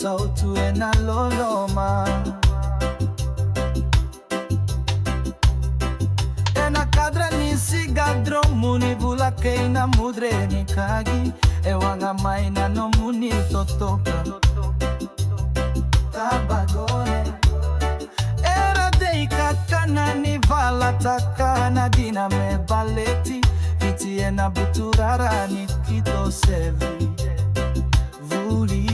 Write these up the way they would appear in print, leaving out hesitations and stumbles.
sautu ena loloma. Ena kadra ni sigadro muni bula keina mudre ni kagi. Ewanga maina no muni totoka tabagone. Era deika kana ni vala takana dina me baleti. Viti ena buturara ni kito sevi vuli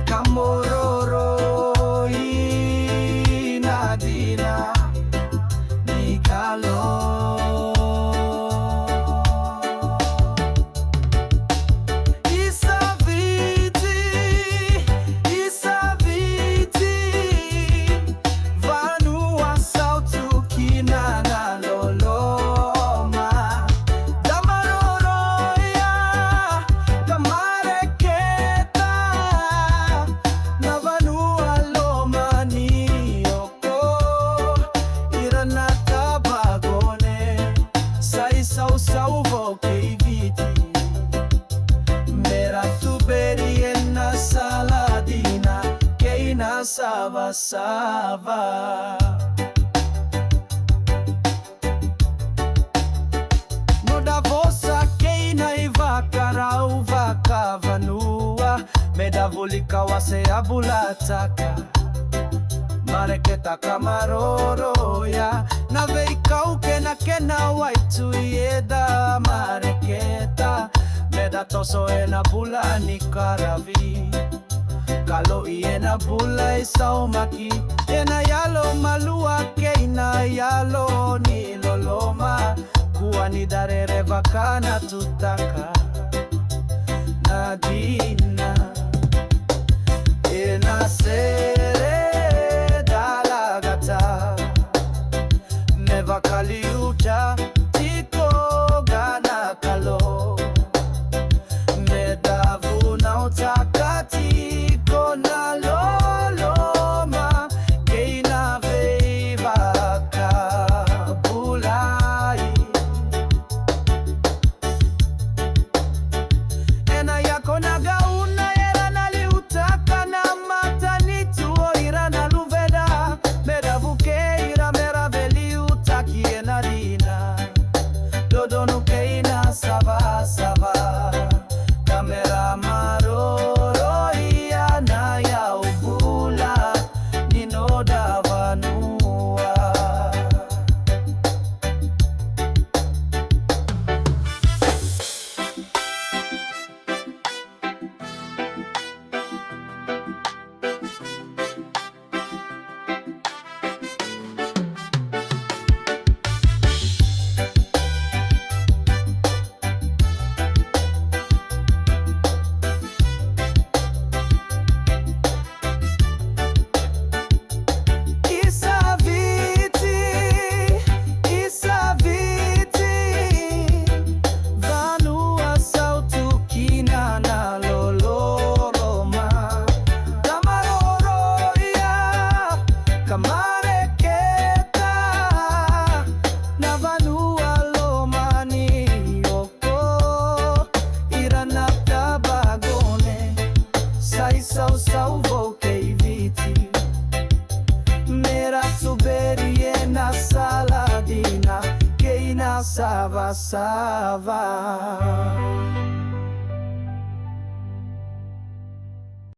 kamororo ina dina ni kalo. Noqu Viti, mera tuberi ena saladina keina sava sava. No da vossa keina ivakarau vakavanua, me da volika wase abulataka. Mareketa kamaroroya na veikau kena waitu ieda mareketa. Meda toso ena bula ni karavi, kalo iena bula isaumaki. Ena yalo malua keina yalo ni loloma. Kuwa ni darere vakana tutaka nadina ena sere vakaliuta tiko gana kalo. Medavu na utaka tiko na loloma keina veivaka bulai. Ena yako na gauna era naliutaka na matanitu ira na luveda. Medavu keira kiena dina dodonu keina sava sava. Kamera maroro ia na ya ubula ninoda vanua. Noqu Viti, mera tuberi ena saladina keina sava sava.